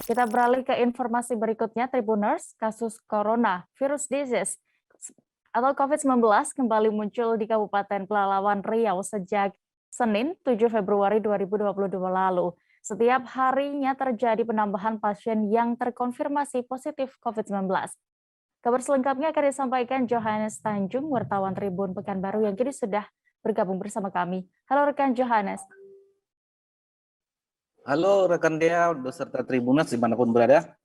Kita beralih ke informasi berikutnya, Tribuners. Kasus corona, virus disease, atau COVID-19 kembali muncul di Kabupaten Pelalawan Riau sejak Senin 7 Februari 2022 lalu. Setiap harinya terjadi penambahan pasien yang terkonfirmasi positif COVID-19. Kabar selengkapnya akan disampaikan Johannes Tanjung, wartawan Tribun Pekanbaru yang kini sudah bergabung bersama kami. Halo rekan Johannes. Halo rekan Dea beserta Tribuners dimanapun berada.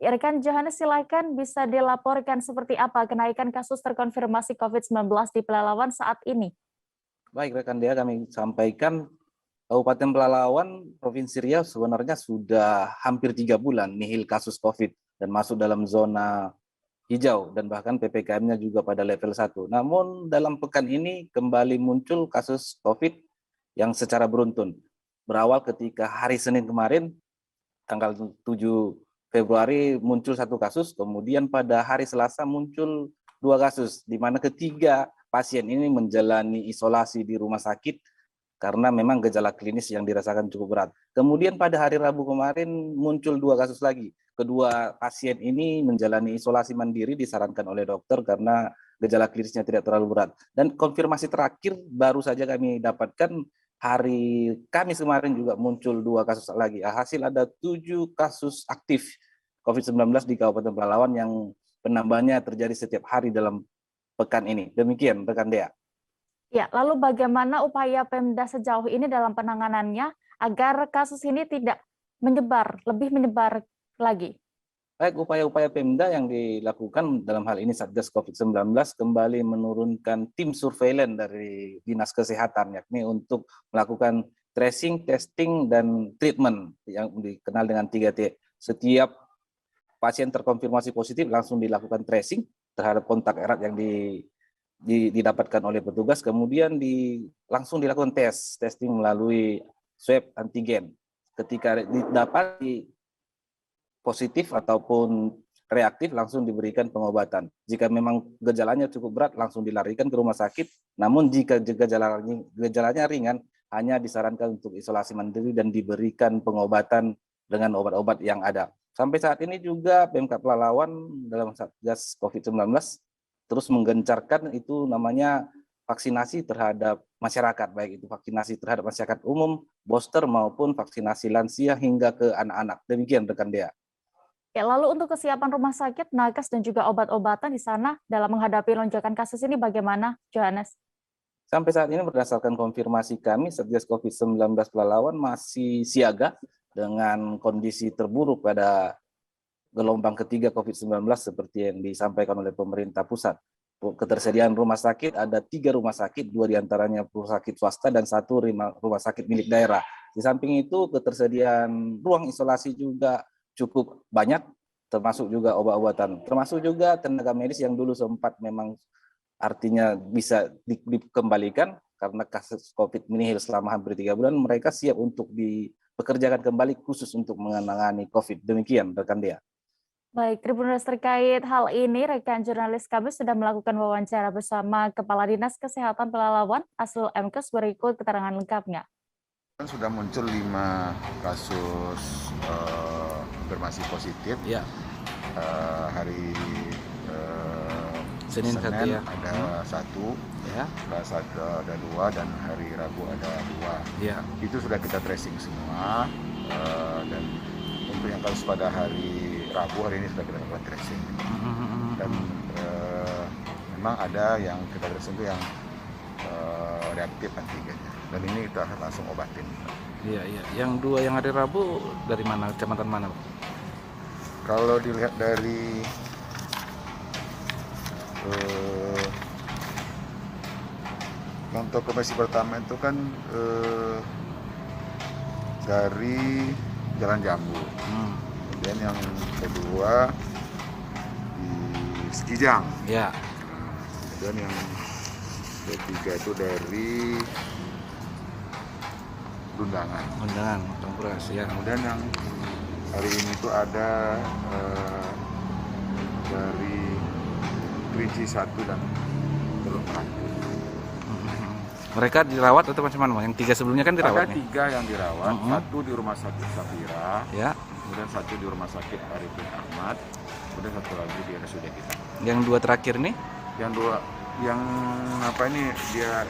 Ya, rekan Johannes, silakan bisa dilaporkan seperti apa kenaikan kasus terkonfirmasi COVID-19 di Pelalawan saat ini. Baik rekan Dea, kami sampaikan Kabupaten Pelalawan, Provinsi Riau sebenarnya sudah hampir 3 bulan nihil kasus COVID dan masuk dalam zona hijau dan bahkan PPKM-nya juga pada level 1. Namun dalam pekan ini kembali muncul kasus COVID yang secara beruntun. Berawal ketika hari Senin kemarin, tanggal 7 Februari muncul 1 kasus, kemudian pada hari Selasa muncul 2 kasus, di mana ketiga pasien ini menjalani isolasi di rumah sakit karena memang gejala klinis yang dirasakan cukup berat. Kemudian pada hari Rabu kemarin muncul 2 kasus lagi. Kedua pasien ini menjalani isolasi mandiri disarankan oleh dokter karena gejala klinisnya tidak terlalu berat. Dan konfirmasi terakhir baru saja kami dapatkan hari Kamis kemarin juga muncul 2 kasus lagi. Hasil ada 7 kasus aktif COVID-19 di Kabupaten Pelalawan yang penambahannya terjadi setiap hari dalam pekan ini. Demikian rekan Dea. Ya, lalu bagaimana upaya Pemda sejauh ini dalam penanganannya agar kasus ini tidak lebih menyebar lagi? Baik, upaya-upaya Pemda yang dilakukan dalam hal ini Satgas COVID-19 kembali menurunkan tim surveillance dari Dinas Kesehatan, yakni untuk melakukan tracing, testing, dan treatment yang dikenal dengan 3T. Setiap pasien terkonfirmasi positif langsung dilakukan tracing terhadap kontak erat yang didapatkan oleh petugas, kemudian langsung dilakukan testing melalui swab antigen. Ketika didapati positif ataupun reaktif langsung diberikan pengobatan. Jika memang gejalanya cukup berat langsung dilarikan ke rumah sakit, namun jika gejalanya ringan hanya disarankan untuk isolasi mandiri dan diberikan pengobatan dengan obat-obat yang ada. Sampai saat ini juga Pemkab Pelalawan dalam Satgas COVID-19 terus menggencarkan itu namanya vaksinasi terhadap masyarakat, baik itu vaksinasi terhadap masyarakat umum, booster maupun vaksinasi lansia hingga ke anak-anak. Demikian rekan Dea. Ya, lalu untuk kesiapan rumah sakit, nakes, dan juga obat-obatan di sana dalam menghadapi lonjakan kasus ini bagaimana, Johannes? Sampai saat ini berdasarkan konfirmasi kami, Satgas COVID-19 Pelalawan masih siaga dengan kondisi terburuk pada gelombang ketiga COVID-19 seperti yang disampaikan oleh pemerintah pusat. Ketersediaan rumah sakit ada 3 rumah sakit, 2 diantaranya rumah sakit swasta dan 1 rumah sakit milik daerah. Di samping itu ketersediaan ruang isolasi juga cukup banyak, termasuk juga obat-obatan, termasuk juga tenaga medis yang dulu sempat memang artinya bisa dikembalikan karena kasus COVID menihil selama hampir 3 bulan, mereka siap untuk dipekerjakan kembali khusus untuk menangani COVID. Demikian rekan Dea. Baik, Tribuners, terkait hal ini, rekan jurnalis kami sudah melakukan wawancara bersama Kepala Dinas Kesehatan Pelalawan, Asrul Mkes, berikut keterangan lengkapnya. Sudah muncul 5 kasus konfirmasi positif. Ya. Hari Senin ya. ada 1, ya. Selasa ada 2, dan hari Rabu ada 2. Ya. Itu sudah kita tracing semua, dan untuk yang kasus pada hari Rabu hari ini sudah kita lakukan tracing. Dan memang ada yang kita tracing itu yang reaktif antigennya. Dan ini kita akan langsung obatin. Iya, iya. Yang 2 yang hari Rabu dari mana? Kecamatan mana, Pak? Kalau dilihat dari untuk komisi pertama itu kan dari Jalan Jambu. Kemudian yang kedua di Sekijang. Ya. Kemudian yang ketiga itu dari Undangan, Tongkuras, ya. Kemudian yang hari ini itu ada dari Kerinci 1 dan Teluk Melati. Mereka dirawat atau macam mana? Yang 3 sebelumnya kan dirawat Ada nih? 3 yang dirawat, 1 di Rumah Sakit Safira, Ya. kemudian satu di Rumah Sakit Arifin Ahmad, kemudian satu lagi di RSUD kita. Yang dua terakhir nih? Yang dua, yang apa ini dia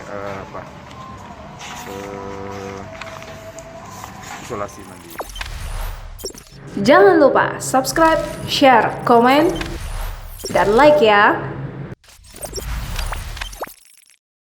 isolasi mandiri. Jangan lupa subscribe, share, komen, dan like ya.